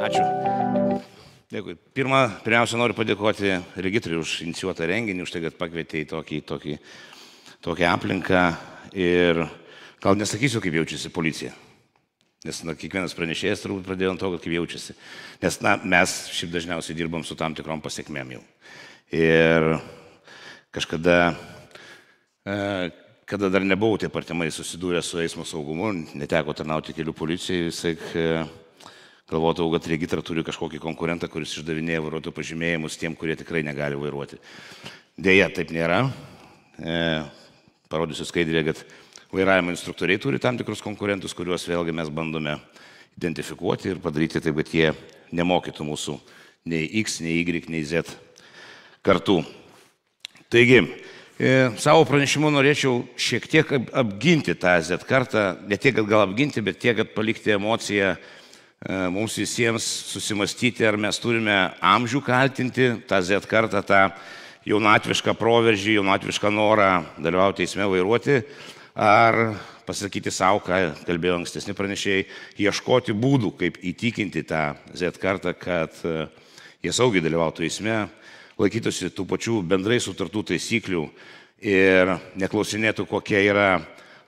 Ačiū. Dėkui. Pirmiausia, noriu padėkoti Regitrui už inicijuotą renginį, už tai, kad pakvietė į tokią aplinką. Ir gal nesakysiu, kaip jaučiasi policija. Nes kiekvienas pranešėjas turbūt pradėjo ant to, kaip jaučiasi. Nes mes šiaip dažniausiai dirbam su tam tikrom pasiekmėm jau. Ir kažkada, kada dar nebuvau taip artimai susidūręs su eismo saugumu, neteko tarnauti kelių policijai, visai galvodavau, kad Regitra turi kažkokį konkurentą, kuris išdavinėja vairuotojų pažymėjimus tiem, kurie tikrai negali vairuoti. Deja, taip nėra. Parodysiu skaidrėje, kad vairavimo instruktoriai turi tam tikrus konkurentus, kuriuos vėlgi mes bandome identifikuoti ir padaryti taip, kad jie nemokytų mūsų nei X, nei Y, nei Z kartų. Taigi, savo pranešimu norėčiau šiek tiek apginti tą Z kartą, ne tiek, kad gal apginti, bet tiek, kad palikti emociją mums visiems susimastyti, ar mes turime amžių kaltinti tą Z kartą, tą jaunatvišką proveržį, jaunatvišką norą dalyvauti eisme vairuoti, ar pasakyti savo, ką kalbėjo ankstesni pranešėjai, ieškoti būdų, kaip įtikinti tą Z kartą, kad jie saugiai dalyvautų eisme, laikytųsi tų pačių bendrai sutartų taisyklių ir neklausinėtų, kokia yra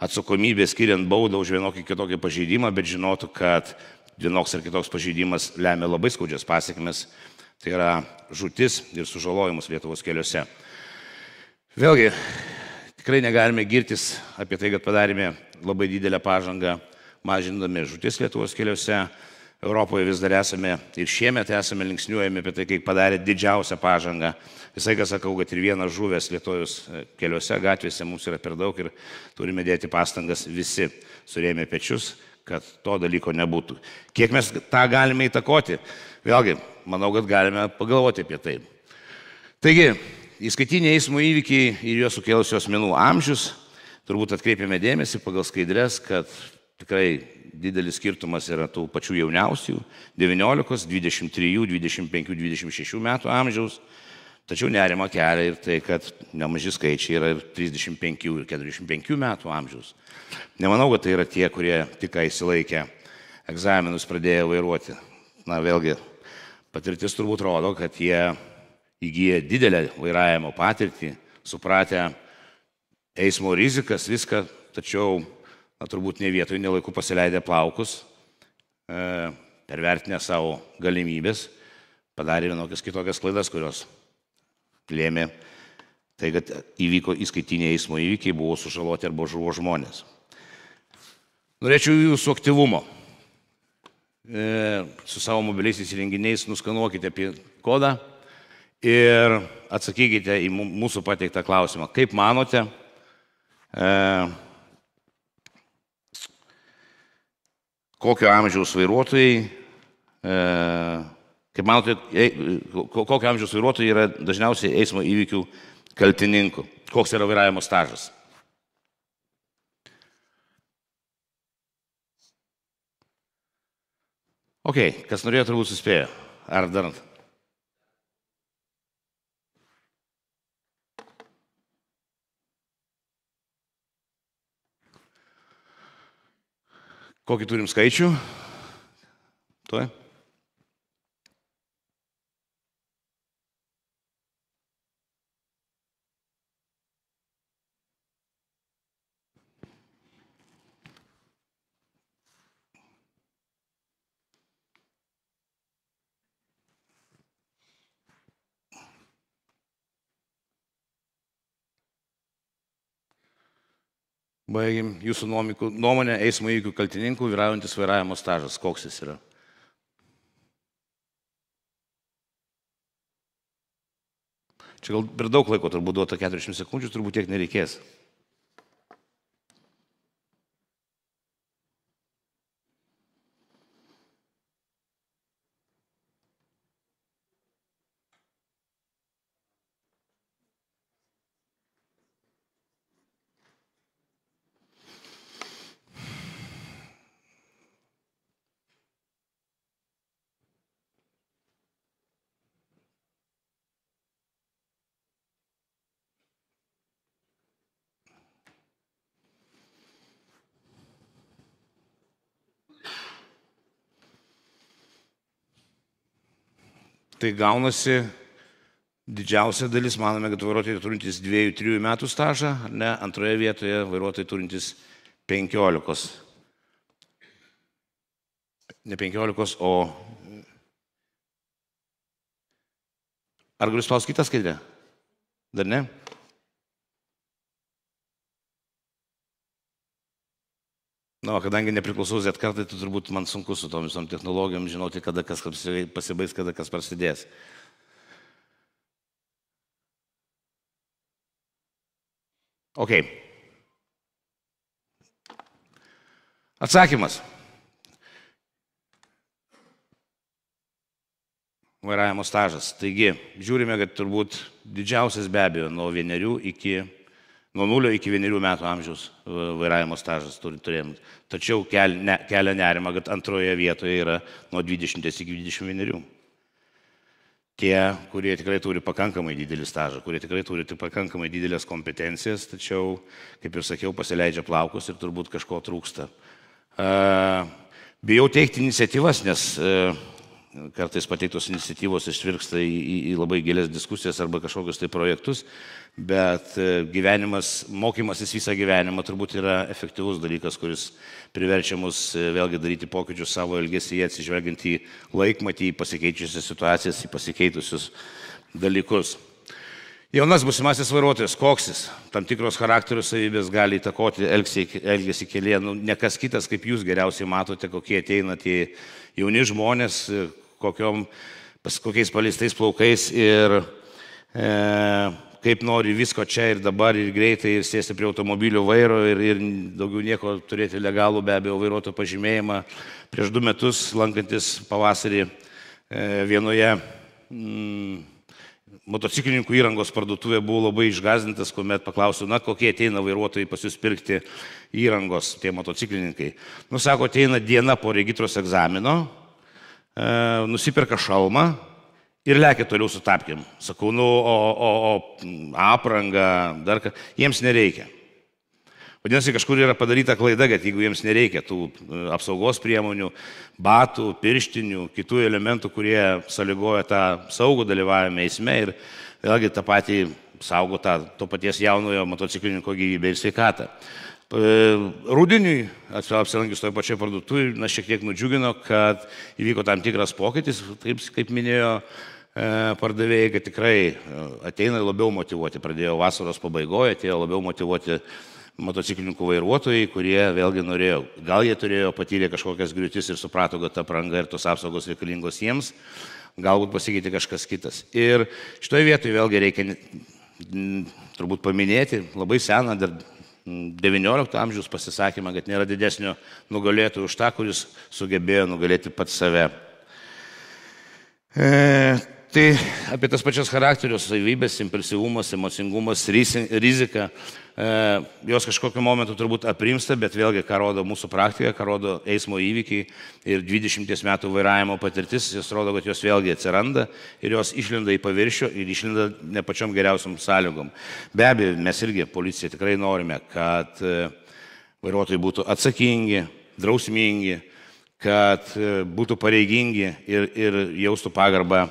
atsakomybė skiriant baudą už vienokį kitokį pažeidimą, bet žinotų, kad vienoks ar kitoks pažeidimas lemia labai skaudžias pasiekmes, tai yra žūtis ir sužalojimus Lietuvos keliuose. Vėlgi, tikrai negalime girtis apie tai, kad padarėme labai didelę pažangą, mažindami žūtis Lietuvos keliuose. Europoje vis dar esame ir šiemet esame linksniuojami apie tai, kaip padarė didžiausią pažangą. Visai, ką sakau, kad ir vienas žuvęs Lietuvos keliuose, gatvėse mums yra per daug ir turime dėti pastangas visi surėmę pečius, kad to dalyko nebūtų. Kiek mes tą galime įtakoti? Vėlgi, manau, kad galime pagalvoti apie tai. Taigi, įskaitiniai eismo įvykiai ir juos sukėlusių asmenų amžius, turbūt atkreipėme dėmesį pagal skaidres, kad tikrai didelis skirtumas yra tų pačių jauniausių, 19, 23, 25, 26 metų amžiaus, tačiau nerima kelia ir tai, kad nemaži skaičiai yra ir 35 ir 45 metų amžiaus. Nemanau, kad tai yra tie, kurie tik įsilaikė egzaminus pradėjo vairuoti. Na, vėlgi, patirtis turbūt rodo, kad jie įgyja didelę vairavimo patirtį, supratę eismo rizikas, viską, tačiau turbūt ne vietoj, ne laiku pasileidę plaukus, pervertinę savo galimybės, padarė vienokias kitokias klaidas, kurios lėmė tai, kad įvyko įskaitiniai eismo įvykiai, buvo sužaloti arba žuvo žmonės. Norėčiau jūsų aktyvumo. Su savo mobiliaisiais įrenginiais nuskanuokite kodą ir atsakykite į mūsų pateiktą klausimą. Kaip manote, kokio amžiaus vairuotojai, kokio amžiaus vairuotojai yra dažniausiai eismo įvykių kaltininkų? Koks yra vairavimo stažas? Ok, kas norėjo, turbūt suspėjo. Ar dar? Kokį turim skaičių? Tuoj. Baigim jūsų nuomonę eismo įvykių kaltininkų vyraujantis vairavimo stažas. Koks jis yra? Čia gal per daug laiko turbūt duota 40 sekundžių, turbūt tiek nereikės. Tai gaunasi didžiausia dalis, manome, kad vairuotojai turintys 2-3 metų stažą, ne, antroje vietoje vairuotojai turintys 15. Ne 15, o... Ar galiu spausti kitą skaidrę? Dar ne? Na, kadangi nepriklausau Z kartai, tai turbūt man sunku su tom visom technologijom žinoti, kada kas pasibaigs, kada kas prasidės. Ok. Atsakymas. Vairavimo stažas. Taigi, žiūrime, kad turbūt didžiausias be abejo nuo 0 iki 1 metų amžiaus vairavimo stažas turėjom. Tačiau kelia nerima, kad antroje vietoje yra nuo 20 iki 21. Tie, kurie tikrai turi pakankamai didelį stažą, kurie tikrai turi pakankamai didelės kompetencijas, tačiau, kaip ir sakiau, pasileidžia plaukus ir turbūt kažko trūksta. Bijau teikti iniciatyvas, nes kartais pateiktos iniciatyvos išvirksta į labai gilias diskusijas arba kažkokius tai projektus, bet gyvenimas, mokymasis visą gyvenimą turbūt yra efektyvus dalykas, kuris priverčia mus vėlgi daryti pokyčius savo elgesyje, atsižvelgiant į laikmatį, į pasikeičiusias situacijas, į pasikeitusius dalykus. Jaunas būsimasis vairuotojas, koks jis, tam tikros charakterio savybės gali įtakoti elgesį kelyje, ne kas kitas, kaip jūs geriausiai matote, kokie ateina tie jauni žmonės, kokiais paleistais plaukais ir kaip nori visko čia ir dabar ir greitai ir sėsti prie automobilio vairo ir daugiau nieko turėti legalų be abejo vairuotojo pažymėjimą. Prieš 2 metus lankantis pavasarį vienoje motociklininkų įrangos parduotuvė buvo labai išgąsdintas, kuomet paklausiau, kokie ateina vairuotojai pas jūs pirkti įrangos, tie motociklininkai. Sako, ateina diena po regitros egzamino, nusiperka šalmą ir lekia toliau su tapkim. Sakau, o apranga, dar ką, jiems nereikia. Vadinasi, kažkur yra padaryta klaida, kad jeigu jiems nereikia tų apsaugos priemonių, batų, pirštinių, kitų elementų, kurie sąlygoja tą saugų dalyvavimą eisme ir vėlgi tą patį saugo to paties jaunojo motociklininko gyvybę ir sveikatą. Rudeniui, apsilankius toje pačioje parduotuvėje, šiek tiek nudžiugino, kad įvyko tam tikras pokytis, kaip minėjo pardavėjai, kad tikrai ateina labiau motyvuoti, pradėjo vasaros pabaigoje, atėjo labiau motyvuoti motociklininkų vairuotojai, kurie vėlgi norėjo, gal jie patyrė kažkokias griūtis ir suprato, kad ta apranga ir tos apsaugos reikalingos jiems, galbūt pasikeitė kažkas kitas. Ir šitoje vietoje vėlgi reikia turbūt paminėti labai seną, dar 19 amžiaus pasisakymą, kad nėra didesnio nugalėtojų už tą, kuris sugebėjo nugalėti pats save. Tai apie tas pačias charakterio savybės, impulsyvumas, emocingumas, rizika, jos kažkokiu momentu turbūt aprimsta, bet vėlgi, ką rodo mūsų praktika, ką rodo eismo įvykiai ir 20 metų vairavimo patirtis, jos rodo, kad jos vėlgi atsiranda ir jos išlenda į paviršių ir išlenda ne pačiom geriausiam sąlygom. Be abejo, mes irgi, policija, tikrai norime, kad vairuotojai būtų atsakingi, drausmingi, kad būtų pareigingi ir jaustų pagarbą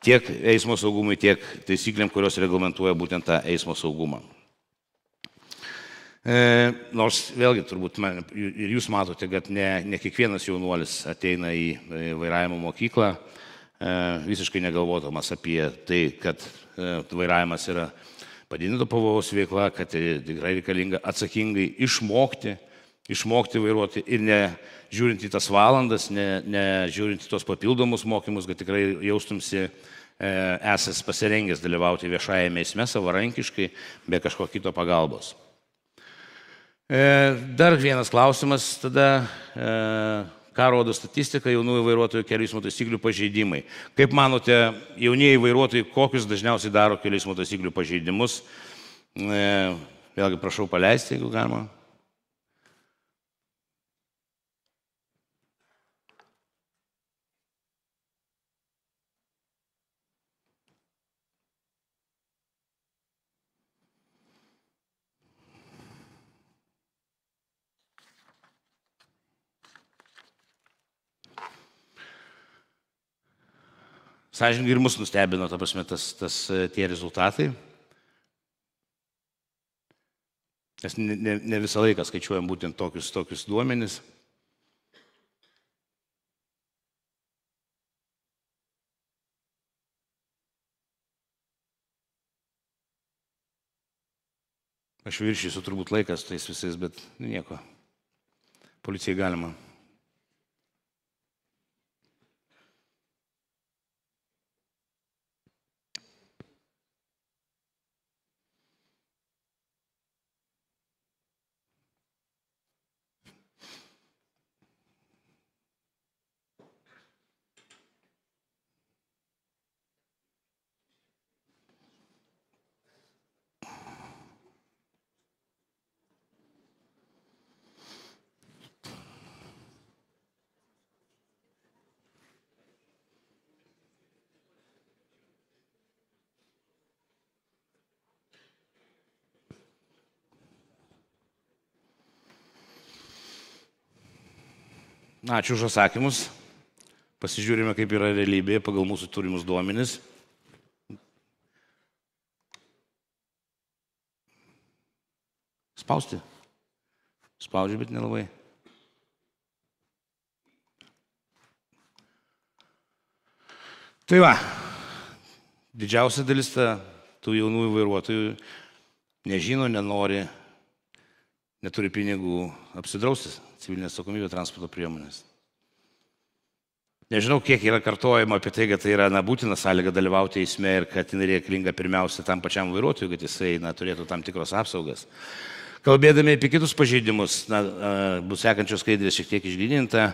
tiek eismo saugumui, tiek taisyklėm, kurios reglamentuoja būtent tą eismo saugumą. Nors vėlgi turbūt ir jūs matote, kad ne kiekvienas jaunuolis ateina į vairavimo mokyklą visiškai negalvodamas apie tai, kad vairavimas yra padidinto pavojaus veikla, kad tikrai reikalinga atsakingai išmokti vairuoti ir ne žiūrint į tas valandas, ne žiūrint į tos papildomus mokymus, kad tikrai jaustumsi esas pasirengęs dalyvauti viešajame eisme savarankiškai, be kažko kito pagalbos. Dar vienas klausimas tada, ką rodo statistika jaunųjų vairuotojų kelių eismo taisyklių pažeidimai. Kaip manote, jaunieji vairuotojai kokius dažniausiai daro kelių eismo taisyklių pažeidimus? Vėlgi prašau paleisti, jeigu galima. sąžiningai ir mus nustebino, ta prasme, tie rezultatai. Nes ne visą laiką skaičiuojam būtent tokius duomenis. Aš viršysiu turbūt laikas tais visais, bet nieko. Policijai galima. Ačiū už atsakymus. Pasižiūrime, kaip yra realybėje pagal mūsų turimus duomenis. Spausti. Spaudžiu, bet nelabai. Tai va, didžiausia dalis tų jaunųjų vairuotojų nežino, nenori, neturi pinigų apsidraustis civilinės atsakomybės transporto priemonės. Nežinau, kiek yra kartojama apie tai, kad tai yra būtina sąlyga dalyvauti eisme ir kad jinai reikalinga pirmiausia tam pačiam vairuotojui, kad jisai turėtų tam tikros apsaugas. Kalbėdami apie kitus pažeidimus, bus sekančios skaidrės šiek tiek išgryninta.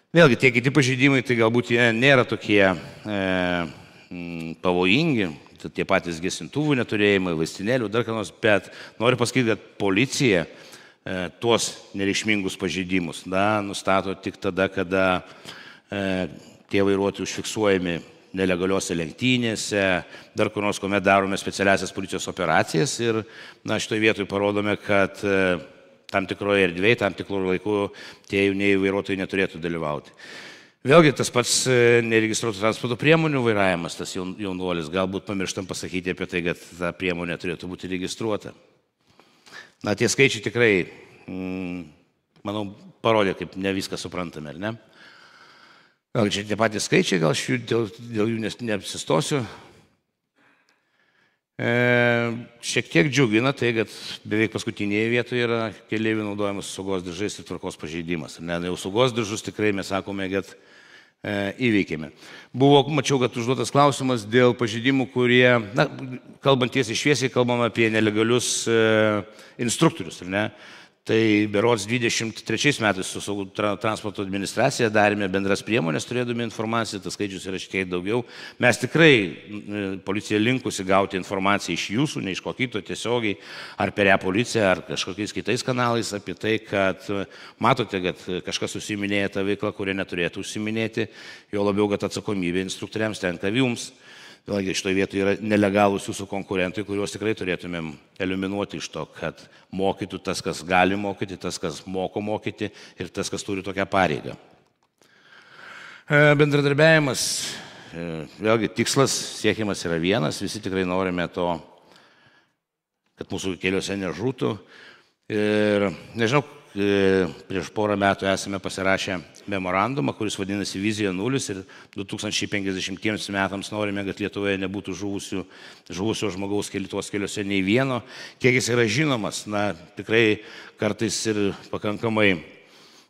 Vėlgi, tie kiti pažeidimai, tai galbūt jie nėra tokie pavojingi, tie patys gesintuvų neturėjimai, vaistinėlių, dar ką nors, bet noriu pasakyti, kad policija tuos nereikšmingus pažeidimus nustato tik tada, kada tie vairuotojai užfiksuojami nelegaliuose lenktynėse, dar kur nors, kuomet darome specialiasias policijos operacijas ir šitoje vietoje parodome, kad tam tikroje erdvėje, tam tikrų laikų tie jaunieji vairuotojai neturėtų dalyvauti. Vėlgi tas pats neregistruotų transporto priemonių vairavimas, tas jaunuolis, galbūt pamirštam pasakyti apie tai, kad ta priemonė turėtų būti registruota. Tie skaičiai tikrai, manau, parodė, kaip ne viską suprantame, ar ne? Gal čia tie patys skaičiai, gal aš dėl jų neapsistosiu. Šiek tiek džiugina tai, kad beveik paskutinėje vietoje yra keleivių naudojimas saugos diržais ir tvarkos pažeidimas. Jau saugos diržus tikrai mes sakome, kad įveikėme. Mačiau, kad užduotas klausimas dėl pažeidimų, kurie, kalbant tiesiai šviesiai, kalbam apie nelegalius instruktorius, ar ne? Tai berods 23 metais su saugų transporto administracija darėme bendras priemonės, turėdami informaciją, tas skaičius yra šiek tiek daugiau. Mes tikrai, policija linkusi gauti informaciją iš jūsų, ne iš ko kito tiesiogiai, ar per e-policiją, ar kažkokiais kitais kanalais apie tai, kad matote, kad kažkas užsiiminėja tą veiklą, kurią neturėtų užsiiminėti, jo labiau, kad atsakomybė instruktoriams tenka jums. Vėlgi, šitoje vietoje yra nelegalūs jūsų konkurentai, kuriuos tikrai turėtumėm eliminuoti iš to, kad mokytų tas, kas gali mokyti, tas, kas moko mokyti ir tas, kas turi tokią pareigą. Bendradarbiavimas, vėlgi, tikslas siekiamas yra vienas, visi tikrai norime to, kad mūsų keliuose nežūtų. Ir nežinau, prieš porą metų esame pasirašę memorandumą, kuris vadinasi Vizija 0 ir 2050 metams norime, kad Lietuvoje nebūtų žuvusio žmogaus tuos keliuose nei vieno. Kiek jis yra žinomas, tikrai kartais ir pakankamai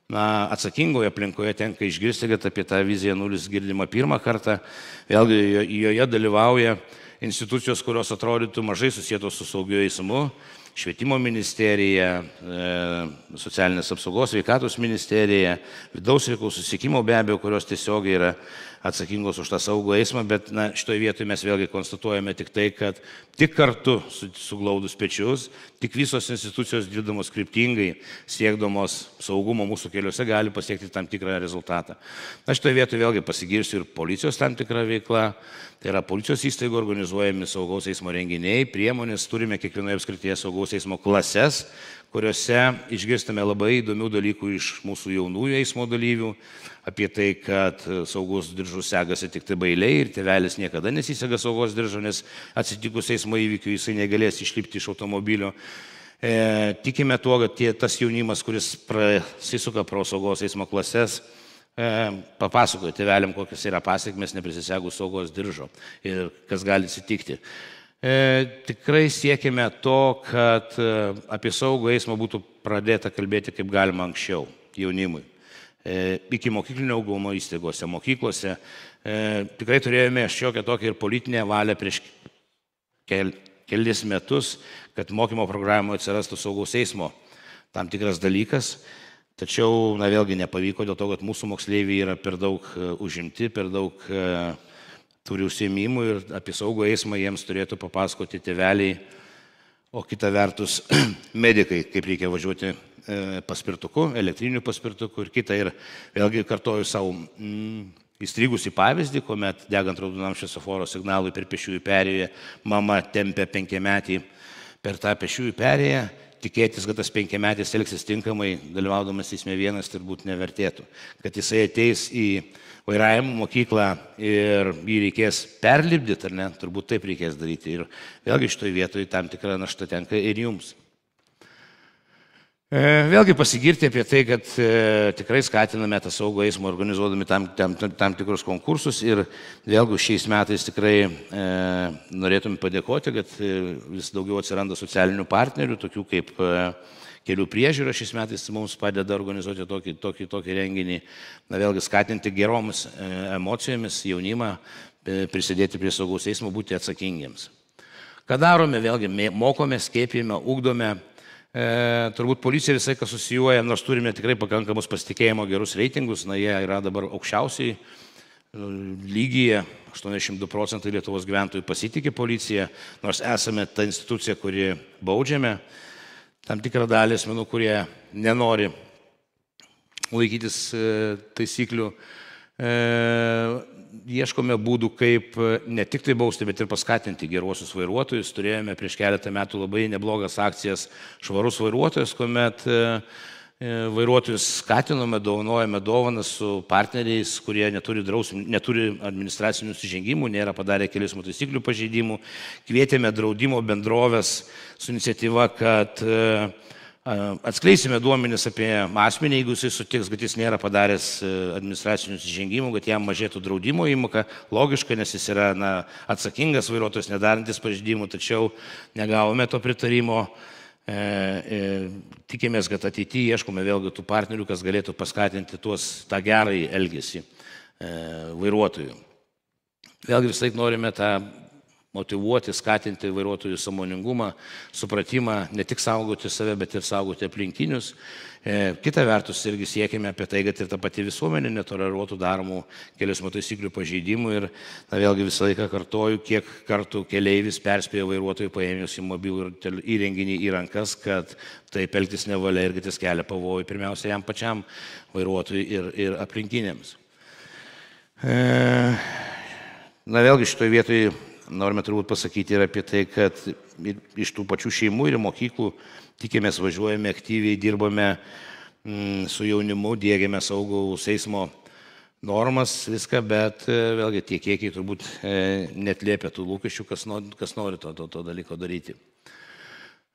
atsakingoje aplinkoje tenka išgirsti, kad apie tą Viziją 0 girdima pirmą kartą. Vėlgi joje dalyvauja institucijos, kurios atrodytų mažai susietos su saugiu eismu. Švietimo ministerija, socialinės apsaugos, sveikatos ministerija, vidaus reikalų susisiekimo be abejo, kurios tiesiogiai yra atsakingos už tą saugų eismą, bet šitoje vietoje mes vėlgi konstatuojame tik tai, kad tik kartu suglaudus pečius, tik visos institucijos dirbdamos kryptingai, siekdamos saugumo mūsų keliuose gali pasiekti tam tikrą rezultatą. Šitoje vietoje vėlgi pasigirsiu ir policijos tam tikrą veiklą. Tai yra policijos įstaigų organizuojami saugaus eismo renginiai, priemonės, turime kiekvienoje apskrityje saugaus saugaus eismo klases, kuriuose išgirstame labai įdomių dalykų iš mūsų jaunųjų eismo dalyvių, apie tai, kad saugos diržų segasi tik tai bailiai ir tėvelis niekada nesisega saugos diržo, nes atsitikus eismo įvykiui jisai negalės išlipti iš automobilio. Tikime tuo, kad tas jaunimas, kuris prasisuka pro saugos eismo klases, papasakoja tėveliam, kokios yra pasiekmes neprisisegus saugos diržo ir kas gali atsitikti. Tikrai siekime to, kad apie saugų eismą būtų pradėta kalbėti kaip galima anksčiau jaunimui. Iki mokyklinio ugdymo įstaigose, mokyklose. Tikrai turėjome šiokią tokią ir politinę valią prieš kelis metus, kad mokymo programoje atsirastų saugaus eismo tam tikras dalykas. Tačiau, vėlgi nepavyko dėl to, kad mūsų moksleiviai yra per daug užimti, per daug turi užsiėmimų ir apie saugų eismą jiems turėtų papasakoti tėveliai, o kita vertus medikai, kaip reikia važiuoti paspirtuku, elektriniu paspirtuku ir kita. Ir vėlgi kartoju savo įstrigusi pavyzdį, kuomet degant raudonam šviesoforo signalui per pėsčiųjų perėją, mama tempia 5-metį per tą pėsčiųjų perėją. Tikėtis, kad tas 5-metis elgsis tinkamai, dalyvaudamas eisme vienas, turbūt nevertėtų. Kad jisai ateis į vairavimo mokyklą ir jį reikės perlipdyti, ar ne, turbūt taip reikės daryti. Ir vėlgi šitoje vietoje tam tikra našta tenka ir jums. Vėlgi pasigirti apie tai, kad tikrai skatiname tą saugų eismą organizuodami tam tikrus konkursus ir vėlgi šiais metais tikrai norėtume padėkoti, kad vis daugiau atsiranda socialinių partnerių, tokių kaip kelių priežiūra šiais metais mums padeda organizuoti tokį renginį, vėlgi skatinti geromis emocijomis jaunimą, prisidėti prie saugaus eismo, būti atsakingiems. Ką darome, vėlgi mokome, skiepijame, ugdome. Turbūt policija visai kas susijuoja, nors turime tikrai pakankamus pasitikėjimo gerus reitingus, jie yra dabar aukščiausiai lygyje, 82% Lietuvos gyventojų pasitikė policiją, nors esame ta institucija, kuri baudžiame, tam tikrą dalį asmenų, kurie nenori laikytis taisyklių. Ieškome būdų, kaip ne tik tai bausti, bet ir paskatinti geruosius vairuotojus. Turėjome prieš keletą metų labai neblogas akcijas Švarus vairuotojas, kuomet vairuotojus skatinome, dovanojame dovanas su partneriais, kurie neturi administracinių nusižengimų, nėra padarę kelių eismo taisyklių pažeidimų. Kvietėme draudimo bendrovės su iniciatyva, kad atskleisime duomenis apie asmenį, jeigu jis sutiks, kad jis nėra padaręs administracinių nusižengimų, kad jam mažėtų draudimo įmoka. Logiška, nes jis yra atsakingas vairuotojas, nedarantis pažeidimų, tačiau negavome to pritarimo. Tikimės, kad ateityje ieškome vėlgi tų partnerių, kas galėtų paskatinti tą gerąjį elgesį vairuotojų. Vėlgi visai norime tą motyvuoti, skatinti vairuotojų sąmoningumą, supratimą, ne tik saugoti save, bet ir saugoti aplinkinius. Kita vertus irgi siekime apie tai, kad ir ta pati visuomenė netoleruotų daromų kelių eismo taisyklių pažeidimų ir vėlgi visą laiką kartoju, kiek kartų keleivis perspėjo vairuotojų paėmęs į mobilų įrenginį į rankas, kad taip elgtis nevalia ir kad jis kelia pavojų pirmiausia jam pačiam vairuotojui ir aplinkiniams. Vėlgi šitoje vietoje norime turbūt pasakyti ir apie tai, kad iš tų pačių šeimų ir mokyklų tikimės, važiuojame aktyviai, dirbame su jaunimu, diegiame saugaus eismo normas, viską, bet vėlgi tie kiekiai turbūt neatliepia tų lūkesčių, kas nori to dalyko daryti.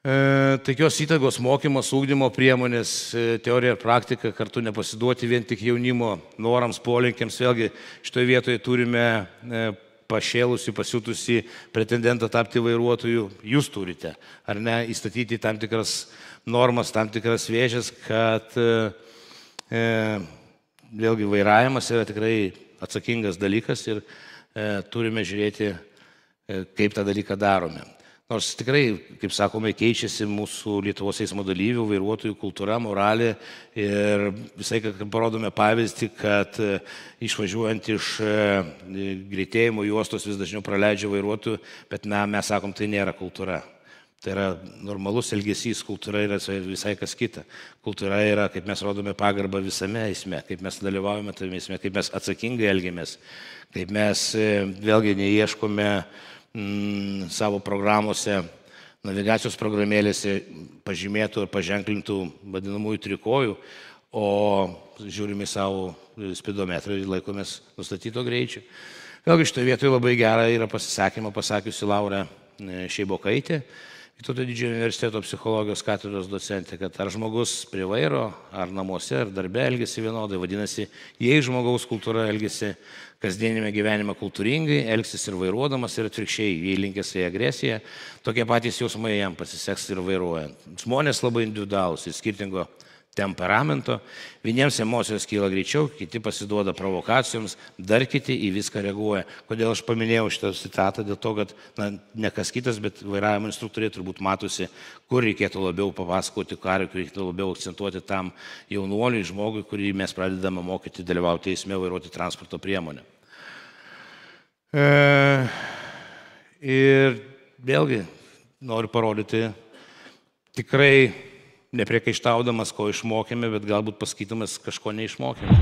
Tokios įtaigos mokymas, ugdymo priemonės, teorija ir praktika, kartu nepasiduoti vien tik jaunimo norams, polinkiams. Vėlgi šitoje vietoje turime pašėlusi, pasiutusi pretendentą tapti vairuotojų, jūs turite, ar ne, įstatyti tam tikras normas, tam tikras vėžes, kad vėlgi vairavimas yra tikrai atsakingas dalykas ir turime žiūrėti, kaip tą dalyką darome. Nors tikrai, kaip sakome, keičiasi mūsų Lietuvos eismo dalyvių, vairuotojų kultūra, moralė ir visai, kad parodome pavyzdį, kad išvažiuojant iš greitėjimo juostos vis dažniau praleidžia vairuotojų, bet mes sakom, tai nėra kultūra. Tai yra normalus elgesys, kultūra yra visai kas kita. Kultūra yra, kaip mes rodome pagarbą visame eisme, kaip mes dalyvaujame tame eisme, kaip mes atsakingai elgiamės, kaip mes vėlgi neieškome savo programuose navigacijos programėlėse pažymėtų ir paženklintų vadinamųjų trikojų, o žiūrime savo spidometrą ir laikomės nustatyto greičio. Vėlgi šitoje vietoje labai gera yra pasisakymą pasakiusi Laura Šeibokaitė, Vytauto Didžiojo universiteto psichologijos katedros docentė, kad ar žmogus prie vairo, ar namuose, ar darbe elgesi vienodai, vadinasi, jei žmogaus kultūra elgesi kasdienime gyvenime kultūringai, elgsis ir vairuodamas ir atvirkščiai, jei linkęs į agresiją, tokie patys jausmai jam pasiseks ir vairuojant. Žmonės labai individualūs ir skirtingo temperamento, vieniems emocijos kyla greičiau, kiti pasiduoda provokacijoms, dar kiti į viską reaguoja. Kodėl aš paminėjau šitą citatą? Dėl to, kad ne kas kitas, bet vairavimo instruktoriai turbūt matosi, kur reikėtų labiau papasakoti, ką reikėtų labiau akcentuoti tam jaunuoliui, žmogui, kurį mes pradedame mokyti dalyvauti eisme, vairuoti transporto priemonę. Ir vėlgi noriu parodyti tikrai nepriekaištaudamas, ko išmokėme, bet galbūt pasakydamas, kažko neišmokėme.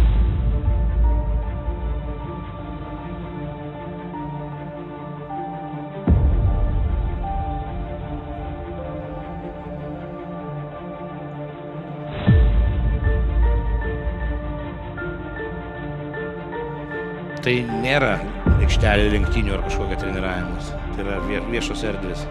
Tai nėra aikštelė lenktynių ar kažkokia treniravimas. Tai yra viešos erdvės.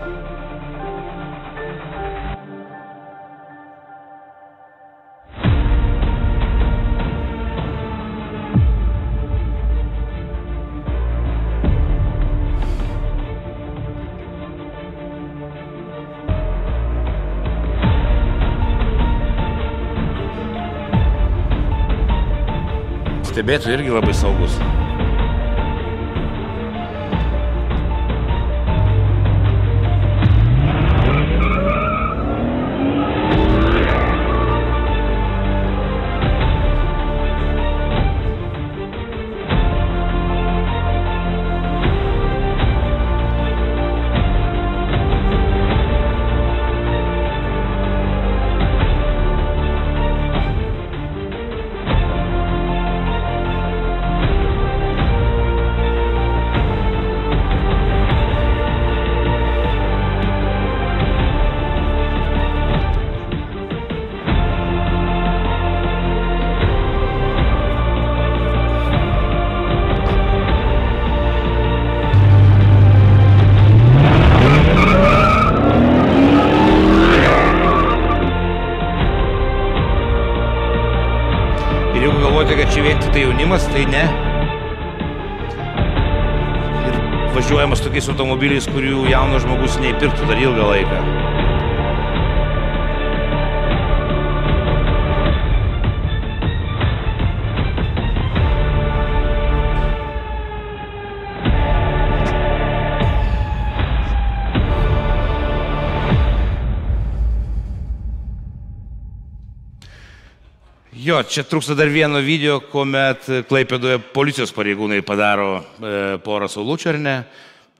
Stebėtojai irgi labai saugus. Kad čia vien tik tai jaunimas, tai ne. Ir važiuojamas tokiais automobiliais, kurių jaunas žmogus neįpirktų dar ilgą laiką. Jo, čia trūksta dar vieno video, kuomet Klaipėdoje policijos pareigūnai padaro porą saulučių, ar ne?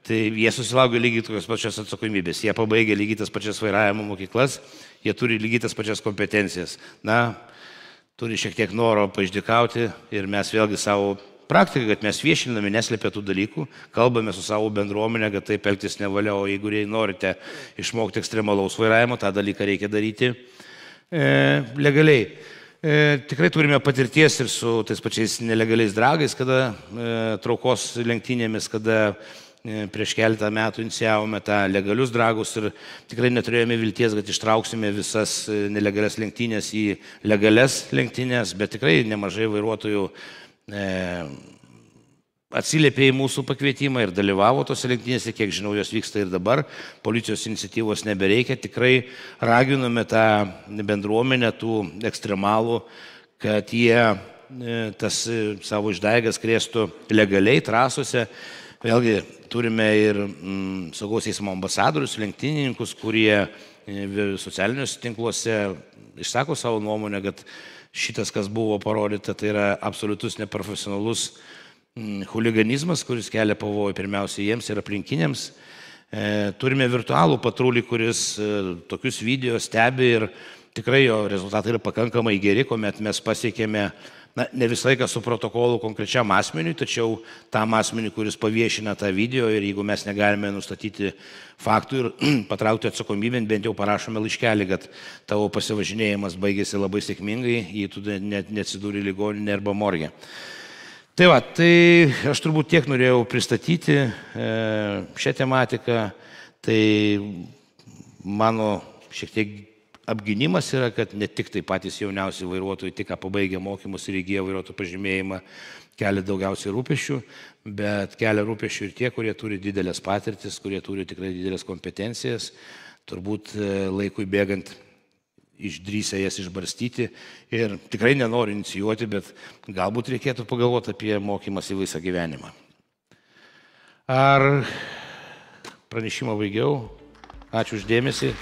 Tai jie susilaukia lygiai tokios pačios atsakomybės. Jie pabaigia lygiai tas pačias vairavimo mokyklas, jie turi lygiai tas pačias kompetencijas. Na, turi šiek tiek noro paišdykauti ir mes vėlgi savo praktiką, kad mes viešinami, neslėpė tų dalykų, kalbame su savo bendruomenė, kad taip elgtis nevalia, o jeigu norite išmokti ekstremalaus vairavimo, tą dalyką reikia daryti legaliai. Tikrai turime patirties ir su tais pačiais nelegaliais dragais, kada traukos lenktynėmis, kada prieš keletą metų inicijavome tą legalius dragus ir tikrai neturėjome vilties, kad ištrauksime visas nelegalias lenktynės į legalias lenktynės, bet tikrai nemažai vairuotojų atsiliepė į mūsų pakvietimą ir dalyvavo tose lenktynėse, kiek žinau, jos vyksta ir dabar, policijos iniciatyvos nebereikia, tikrai raginome tą bendruomenę tų ekstremalų, kad jie tas savo išdaigas krėstų legaliai trasose. Vėlgi turime ir saugaus eismo ambasadorius, lenktynininkus, kurie socialiniuose tinkluose išsako savo nuomonę, kad šitas, kas buvo parodyta, tai yra absoliutus neprofesionalus chuliganizmas, kuris kelia pavojų pirmiausia jiems ir aplinkiniams. Turime virtualų patrulį, kuris tokius video stebi ir tikrai jo rezultatai yra pakankamai geri, kuomet mes pasiekėme ne visą laiką su protokolu konkrečiam asmeniui, tačiau tam asmeniui, kuris paviešina tą video ir jeigu mes negalime nustatyti faktų ir patraukti atsakomybėn, bent jau parašome laiškelį, kad tavo pasivažinėjimas baigėsi labai sėkmingai, jei tu neatsidūri ligoninė arba morgė. Tai va, tai aš turbūt tiek norėjau pristatyti šią tematiką, tai mano šiek tiek apgynimas yra, kad ne tik tai patys jauniausi vairuotojai, tik ką pabaigė mokymus ir įgiję vairuotojų pažymėjimą, kelia daugiausiai rūpesčių, bet kelia rūpesčių ir tie, kurie turi didelės patirtis, kurie turi tikrai didelės kompetencijas, turbūt laikui bėgant išdrįsę jas išbarstyti ir tikrai nenoriu inicijuoti, bet galbūt reikėtų pagalvoti apie mokymąsi visą gyvenimą. Ar pranešimą baigiau? Ačiū už dėmesį.